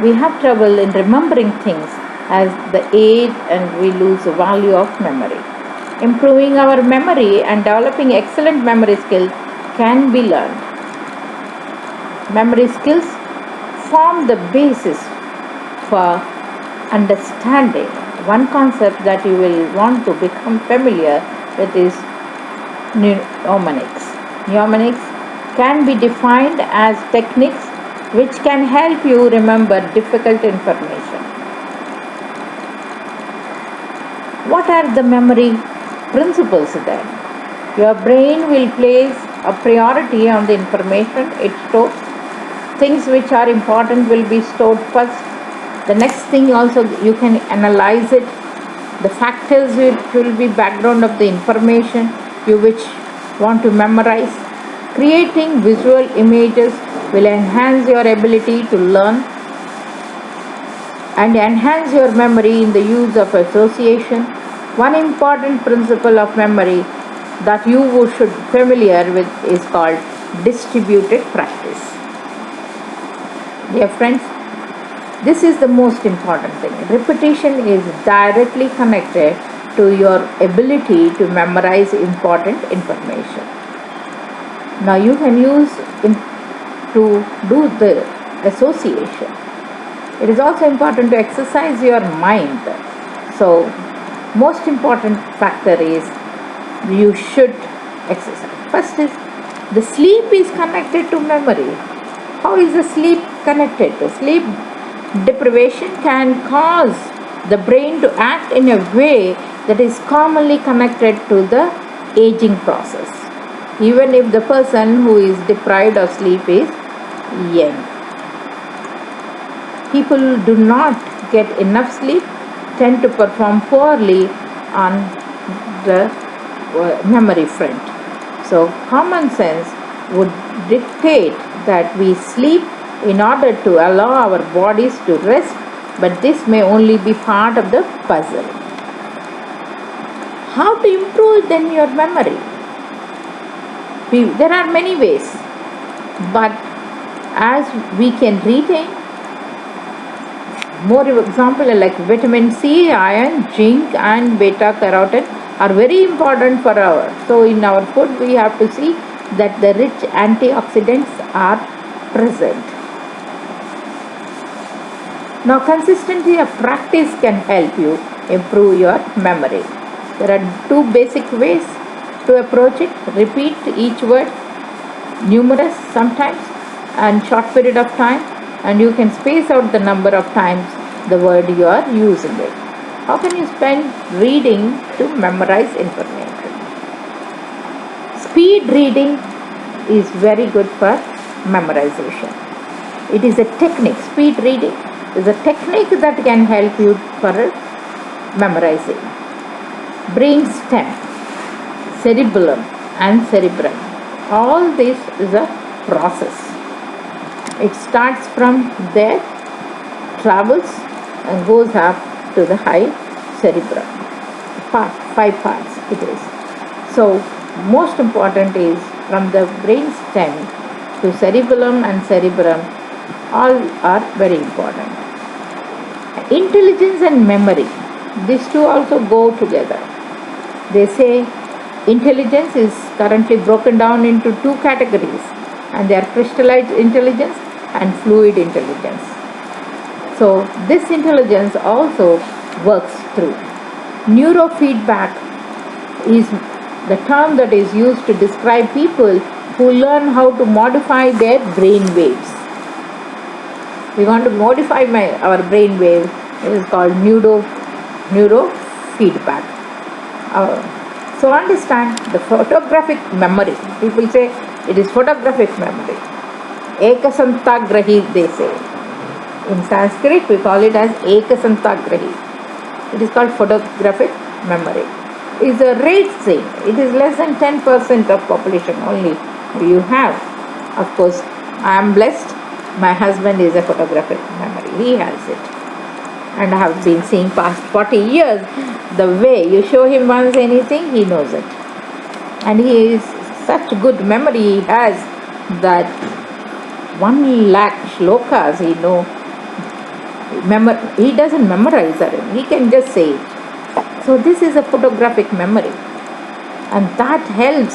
We have trouble in remembering things as the age and we lose the value of memory. Improving our memory and developing excellent memory skills can be learned. Memory skills form the basis for understanding. One concept that you will want to become familiar with is mnemonics. Mnemonics can be defined as techniques which can help you remember difficult information. What are the memory principles then? Your brain will place a priority on the information it stores. Things which are important will be stored first. The next thing also you can analyze it. The factors which will be background of the information you which want to memorize. Creating visual images will enhance your ability to learn and enhance your memory in the use of association. One important principle of memory that you should be familiar with is called distributed practice. Dear friends, this is the most important thing. Repetition is directly connected to your ability to memorize important information. Now you can use to do the association. It is also important to exercise your mind. So most important factor is you should exercise. First is the sleep is connected to memory. How is the sleep connected? The sleep deprivation can cause the brain to act in a way that is commonly connected to the aging process, even if the person who is deprived of sleep is young. People who do not get enough sleep tend to perform poorly on the memory front. So common sense would dictate that we sleep in order to allow our bodies to rest, but this may only be part of the puzzle. How to improve then your memory? There are many ways, but as we can retain more example like vitamin C, iron, zinc and beta carotene are very important for so in our food we have to see that the rich antioxidants are present. Now consistency of practice can help you improve your memory. There are two basic ways to approach it. Repeat each word numerous sometimes and short period of time, and you can space out the number of times the word you are using it. How can you spend reading to memorize information? Speed reading is very good for memorization. It is a technique. Speed reading is a technique that can help you for memorizing. Brainstem, cerebellum and cerebrum. All this is a process. It starts from there, travels and goes up to the high cerebrum. 5 parts it is. So most important is from the brain stem to cerebellum and cerebrum, all are very important. Intelligence and memory, these two also go together. They say intelligence is currently broken down into two categories, and they are crystallized intelligence and fluid intelligence. So this intelligence also works through neurofeedback is the term that is used to describe people who learn how to modify their brain waves. We want to modify our brain wave. It is called neurofeedback. So understand the photographic memory. People say it is photographic memory. Ekasantagrahi, they say. In Sanskrit, we call it as Ekasantagrahi. It is called photographic memory. It is a rate thing. It is less than 10% of population only you have. Of course, I am blessed. My husband is a photographic memory. He has it. And I have been seeing past 40 years, the way you show him once anything, he knows it. And he is such good memory he has that 1 lakh shlokas he know. He doesn't memorize it. He can just say it. So this is a photographic memory. And that helps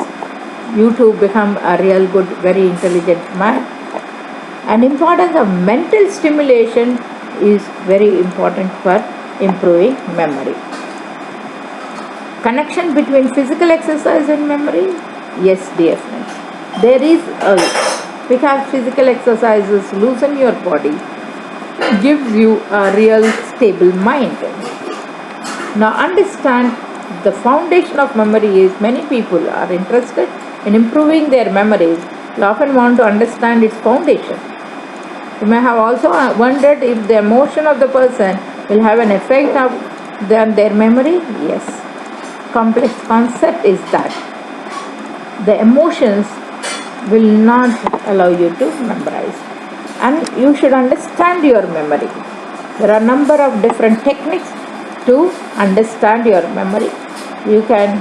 you to become a real good, very intelligent man. And importance of mental stimulation is very important for improving memory. Connection between physical exercise and memory? Yes, dear friends. There is because physical exercises loosen your body, gives you a real stable mind. Now understand the foundation of memory is many people are interested in improving their memories. They often want to understand its foundation. You may have also wondered if the emotion of the person will have an effect on their memory. Yes. Complex concept is that the emotions will not allow you to memorize. And you should understand your memory. There are a number of different techniques to understand your memory. You can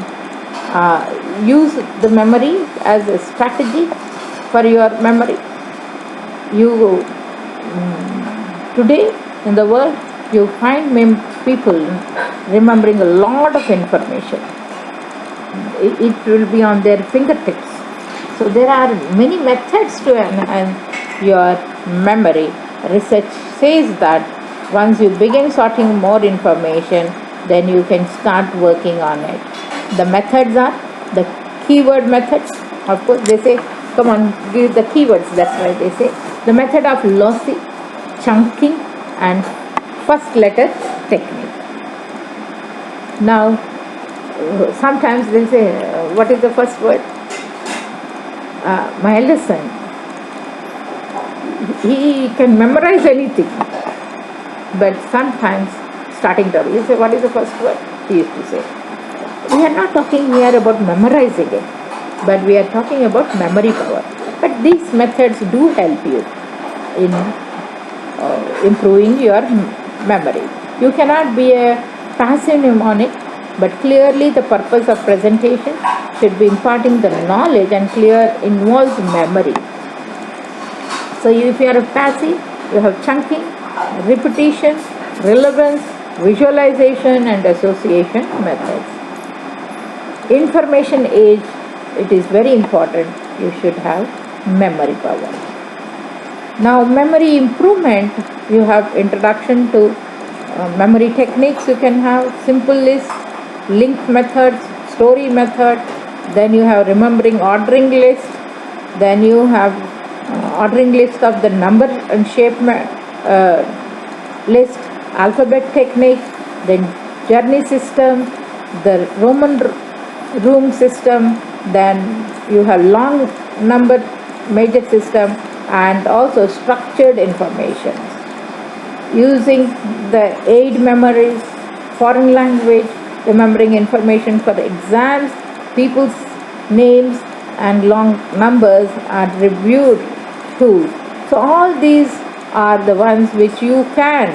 use the memory as a strategy for your memory. Today in the world, you find people remembering a lot of information. It will be on their fingertips. So there are many methods to enhance your memory. Research says that once you begin sorting more information, then you can start working on it. The methods are the keyword methods. Of course, they say, come on, give the keywords. That's why they say the method of lossy, chunking, and first letter technique. Now, sometimes they say, what is the first word? My eldest son, he can memorize anything, but sometimes starting trouble. You say, what is the first word? He used to say. We are not talking here about memorizing it, but we are talking about memory power. But these methods do help you in improving your memory. You cannot be a passive mnemonic, but clearly the purpose of presentation should be imparting the knowledge, and clear involves memory. So if you are a passive, you have chunking, repetition, relevance, visualization, and association methods. Information age, it is very important. You should have memory power. Now memory improvement, you have introduction to memory techniques. You can have simple list, linked methods, story method. Then you have remembering ordering list. Then you have ordering list of the number and shape list, alphabet technique, then journey system, the Roman room system, then you have long number major system, and also structured information. Using the aid memories, foreign language, remembering information for the exams, people's names and long numbers are reviewed tools. So all these are the ones which you can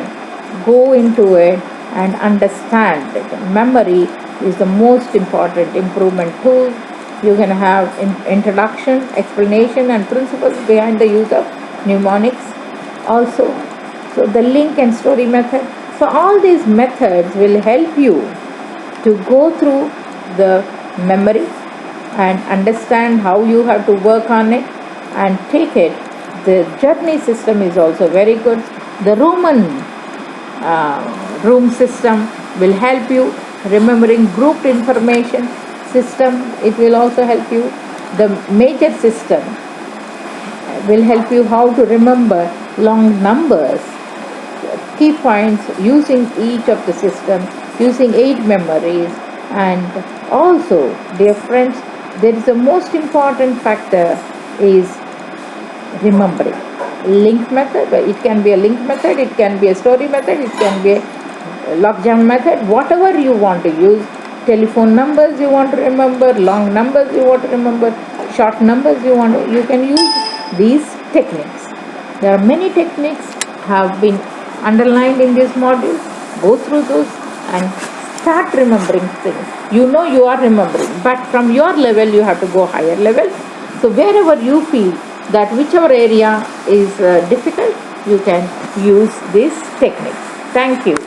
go into it and understand it. Memory is the most important improvement tool You can have introduction, explanation, and principles behind the use of mnemonics also. So the link and story method. So all these methods will help you to go through the memory and understand how you have to work on it and take it. The journey system is also very good. The Roman room system will help you. Remembering grouped information system, it will also help you. The major system will help you how to remember long numbers, key points using each of the system, using 8 memories. And also, dear friends, there is the most important factor is remembering. Link method, it can be a link method, it can be a story method, it can be a logjam method, whatever you want to use. Telephone numbers you want to remember, long numbers you want to remember, short numbers you can use these techniques. There are many techniques have been underlined in this module. Go through those and start remembering things. You know you are remembering, but from your level you have to go higher level. So wherever you feel that whichever area is difficult, you can use this technique. Thank you.